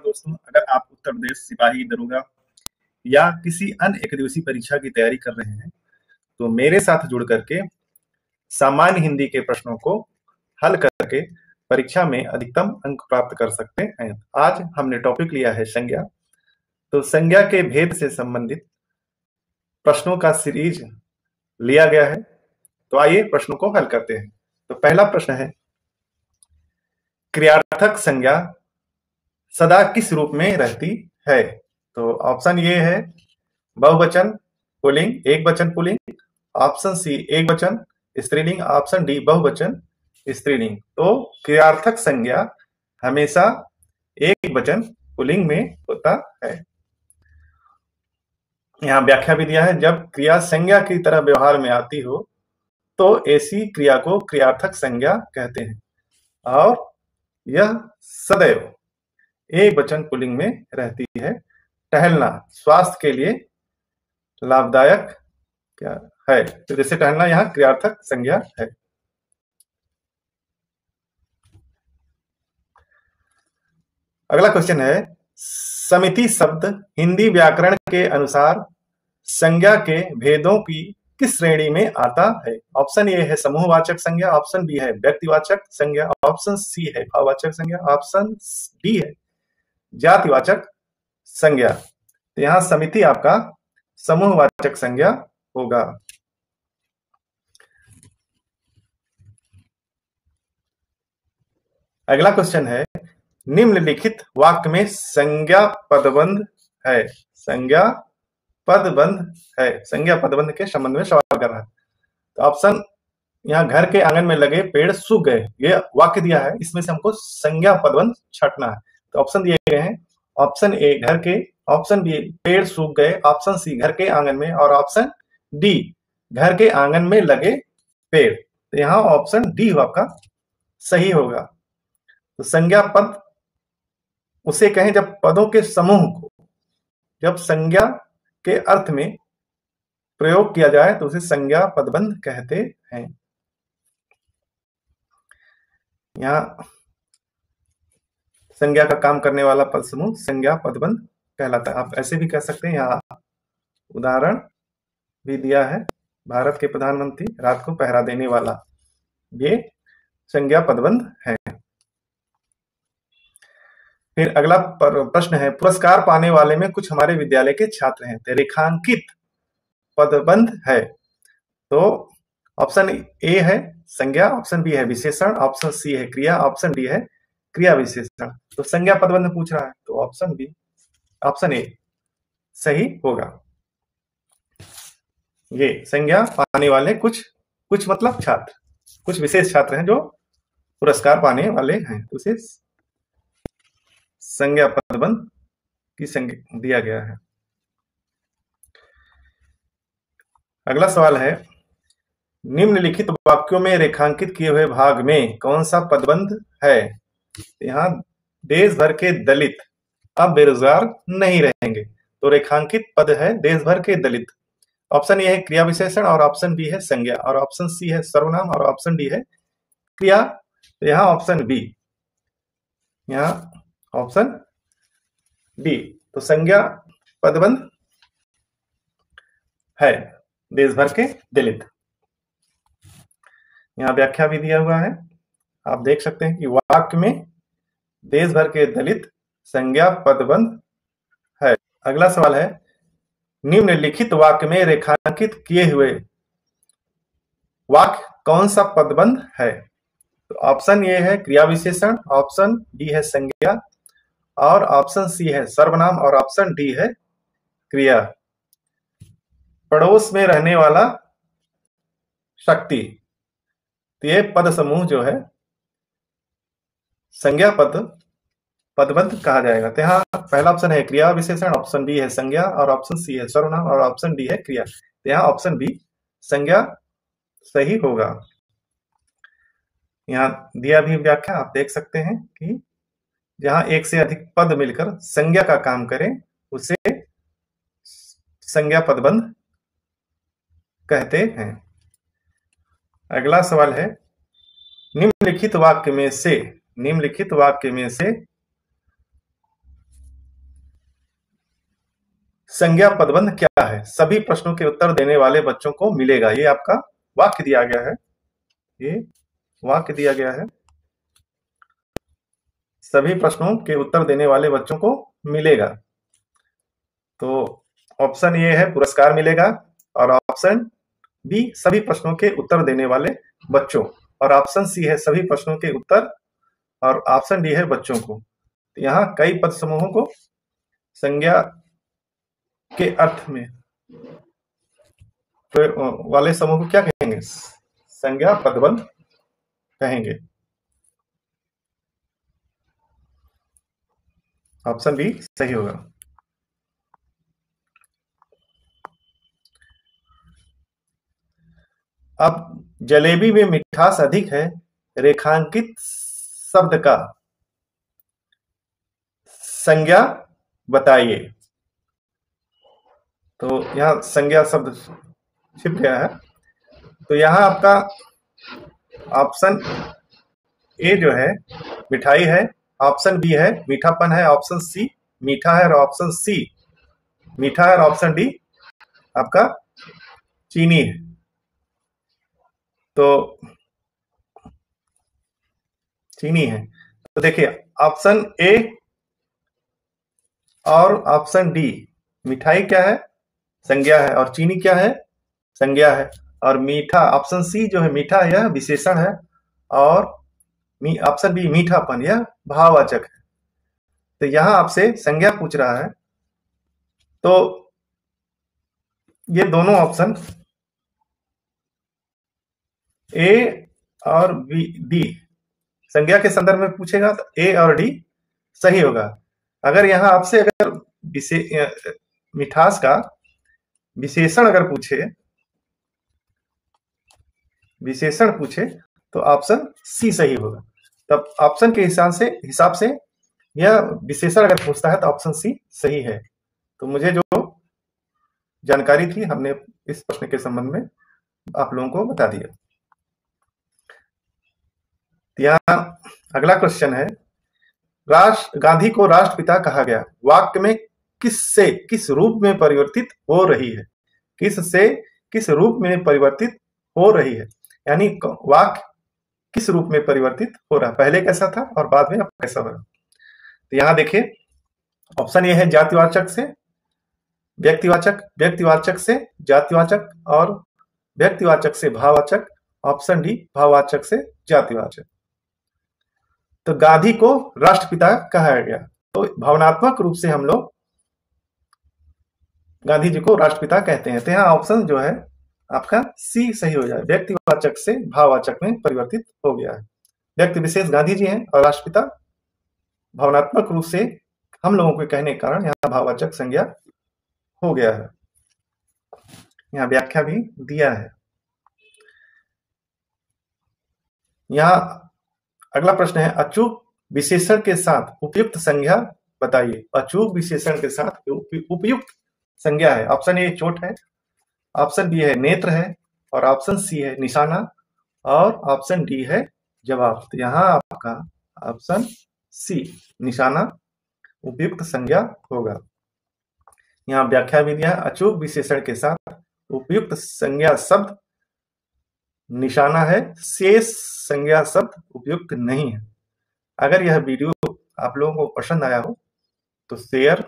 दोस्तों, अगर आप उत्तर प्रदेश सिपाही दरोगा या किसी अन्य एक दिवसीय परीक्षा की तैयारी कर रहे हैं तो मेरे साथ जुड़ करके सामान्य हिंदी के प्रश्नों को हल करके परीक्षा में अधिकतम अंक प्राप्त कर सकते हैं। आज हमने टॉपिक लिया है संज्ञा। तो संज्ञा के भेद से संबंधित प्रश्नों का सीरीज लिया गया है। तो आइए प्रश्नों को हल करते हैं। तो पहला प्रश्न है, क्रियार्थक संज्ञा सदा किस रूप में रहती है? तो ऑप्शन ये है बहुवचन पुल्लिंग, एक वचन पुल्लिंग, ऑप्शन सी एक वचन स्त्रीलिंग, ऑप्शन डी बहुवचन स्त्रीलिंग। तो क्रियार्थक संज्ञा हमेशा एक वचन पुल्लिंग में होता है। यहाँ व्याख्या भी दिया है, जब क्रिया संज्ञा की तरह व्यवहार में आती हो तो ऐसी क्रिया को क्रियार्थक संज्ञा कहते हैं और यह सदैव एक वचन पुल्लिंग में रहती है। टहलना स्वास्थ्य के लिए लाभदायक क्या है? तो जैसे टहलना यहाँ क्रियार्थक संज्ञा है। अगला क्वेश्चन है, समिति शब्द हिंदी व्याकरण के अनुसार संज्ञा के भेदों की किस श्रेणी में आता है? ऑप्शन ए है समूहवाचक संज्ञा, ऑप्शन बी है व्यक्तिवाचक संज्ञा, ऑप्शन सी है भाववाचक संज्ञा, ऑप्शन डी है जातिवाचक संज्ञा। तो यहाँ समिति आपका समूहवाचक संज्ञा होगा। अगला क्वेश्चन है, निम्नलिखित वाक्य में संज्ञा पदबंध है। संज्ञा पदबंध है, संज्ञा पदबंध के संबंध में सवाल कर रहा है। तो ऑप्शन यहाँ घर के आंगन में लगे पेड़ सूख गए, ये वाक्य दिया है, इसमें से हमको संज्ञा पदबंध छांटना है। तो ऑप्शन दिए गए हैं, ऑप्शन ए घर के, ऑप्शन बी पेड़ सूख गए, ऑप्शन सी घर के आंगन में और ऑप्शन डी घर के आंगन में लगे पेड़। तो यहाँ ऑप्शन डी आपका सही होगा। तो संज्ञा पद उसे कहें जब पदों के समूह को जब संज्ञा के अर्थ में प्रयोग किया जाए तो उसे संज्ञा पदबंध कहते हैं। यहाँ संज्ञा का काम करने वाला पद समूह संज्ञा पदबंध कहलाता है। आप ऐसे भी कह सकते हैं, यहाँ उदाहरण भी दिया है, भारत के प्रधानमंत्री रात को पहरा देने वाला, ये संज्ञा पदबंध है। फिर अगला प्रश्न है, पुरस्कार पाने वाले में कुछ हमारे विद्यालय के छात्र हैं, तो रेखांकित पदबंध है। तो ऑप्शन ए है संज्ञा, ऑप्शन बी है विशेषण, ऑप्शन सी है क्रिया, ऑप्शन डी है क्रिया विशेषण। तो संज्ञा पदबंध पूछ रहा है तो ऑप्शन बी, ऑप्शन ए सही होगा। ये संज्ञा पाने वाले कुछ मतलब छात्र, कुछ विशेष छात्र हैं जो पुरस्कार पाने वाले हैं, तो उसे संज्ञा पदबंध की संज्ञा दिया गया है। अगला सवाल है, निम्नलिखित वाक्यों में रेखांकित किए हुए भाग में कौन सा पदबंध है? यहाँ देश भर के दलित अब बेरोजगार नहीं रहेंगे, तो रेखांकित पद है देश भर के दलित। ऑप्शन ए है क्रिया विशेषण और ऑप्शन बी है संज्ञा और ऑप्शन सी है सर्वनाम और ऑप्शन डी है क्रिया। तो यहाँ ऑप्शन बी, यहाँ ऑप्शन बी, तो संज्ञा पदबंध है देश भर के दलित। यहाँ व्याख्या भी दिया हुआ है, आप देख सकते हैं कि वाक्य में देश भर के दलित संज्ञा पदबंध है। अगला सवाल है, निम्नलिखित वाक्य में रेखांकित किए हुए वाक्य कौन सा पदबंध है? तो ऑप्शन ए है क्रिया विशेषण, ऑप्शन बी है संज्ञा और ऑप्शन सी है सर्वनाम और ऑप्शन डी है क्रिया। पड़ोस में रहने वाला शक्ति, तो ये पद समूह जो है संज्ञा पदबंध कहा जाएगा। तो यहाँ पहला ऑप्शन है क्रिया विशेषण, ऑप्शन बी है संज्ञा और ऑप्शन सी है सर्वनाम और ऑप्शन डी है क्रिया। तो यहाँ ऑप्शन बी संज्ञा सही होगा। यहाँ दिया भी व्याख्या, आप देख सकते हैं कि जहां एक से अधिक पद मिलकर संज्ञा का काम करें उसे संज्ञा पदबंध कहते हैं। अगला सवाल है, निम्नलिखित वाक्य में से संज्ञा पदबंध क्या है? सभी प्रश्नों के उत्तर देने वाले बच्चों को मिलेगा। ये आपका वाक्य दिया गया है, ये वाक्य दिया गया है, सभी प्रश्नों के उत्तर देने वाले बच्चों को मिलेगा। तो ऑप्शन ए है पुरस्कार मिलेगा, और ऑप्शन बी सभी प्रश्नों के उत्तर देने वाले बच्चों, और ऑप्शन सी है सभी प्रश्नों के उत्तर, और ऑप्शन डी है बच्चों को। तो यहाँ कई पद समूहों को संज्ञा के अर्थ में तो वाले समूह को क्या कहेंगे? संज्ञा पदबंध कहेंगे। ऑप्शन बी सही होगा। अब जलेबी में मिठास अधिक है, रेखांकित शब्द का संज्ञा बताइए। तो यहाँ संज्ञा शब्द छिप गया है, तो यहाँ आपका ऑप्शन ए जो है मिठाई है, ऑप्शन बी है मीठापन है, ऑप्शन सी मीठा है, और ऑप्शन सी मीठा है, और ऑप्शन डी आपका चीनी है। तो चीनी है, तो देखिए ऑप्शन ए और ऑप्शन डी, मिठाई क्या है? संज्ञा है, और चीनी क्या है? संज्ञा है, और मीठा ऑप्शन सी जो है मीठा यह विशेषण है, और ऑप्शन बी मीठापन यह भाववाचक है। तो यहां आपसे संज्ञा पूछ रहा है, तो ये दोनों ऑप्शन ए और बी डी संज्ञा के संदर्भ में पूछेगा तो ए और डी सही होगा। अगर यहां आपसे अगर मिठास का विशेषण अगर विशेषण पूछे तो ऑप्शन सी सही होगा। तब ऑप्शन के हिसाब से यह विशेषण अगर पूछता है तो ऑप्शन सी सही है। तो मुझे जो जानकारी थी हमने इस प्रश्न के संबंध में आप लोगों को बता दिया। यहाँ अगला क्वेश्चन है, गांधी को राष्ट्रपिता कहा गया, वाक्य में किस रूप में परिवर्तित हो रही है? किस रूप में परिवर्तित हो रही है, यानी वाक्य किस रूप में परिवर्तित हो रहा है, पहले कैसा था और बाद में अब कैसा हो रहा है। तो यहाँ देखिए ऑप्शन ए है जातिवाचक से व्यक्तिवाचक, व्यक्तिवाचक से जातिवाचक, और व्यक्तिवाचक से भाववाचक, ऑप्शन डी भाववाचक से जातिवाचक। तो गांधी को राष्ट्रपिता कहा गया, तो भावनात्मक रूप से हम लोग गांधी जी को राष्ट्रपिता कहते हैं। तो यहाँ ऑप्शन जो है आपका सी सही हो जाए, व्यक्तिवाचक से भाववाचक में परिवर्तित हो गया है। व्यक्ति विशेष गांधी जी हैं, और राष्ट्रपिता भावनात्मक रूप से हम लोगों के कहने के कारण यहाँ भाववाचक संज्ञा हो गया है। यहाँ व्याख्या भी दिया है। यहाँ अगला प्रश्न है, अचूक विशेषण के साथ उपयुक्त संज्ञा बताइए। अचूक विशेषण के साथ उपयुक्त संज्ञा है, ऑप्शन ए चोट है, ऑप्शन बी है नेत्र है, और ऑप्शन सी है निशाना, और ऑप्शन डी है जवाब। तो यहाँ आपका ऑप्शन सी निशाना उपयुक्त संज्ञा होगा। यहाँ व्याख्या भी दिया है, अचूक विशेषण के साथ उपयुक्त संज्ञा शब्द निशाना है, शेष संज्ञा शब्द उपयुक्त नहीं है। अगर यह वीडियो आप लोगों को पसंद आया हो तो शेयर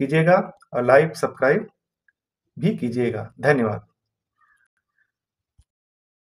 कीजिएगा और लाइक सब्सक्राइब भी कीजिएगा। धन्यवाद।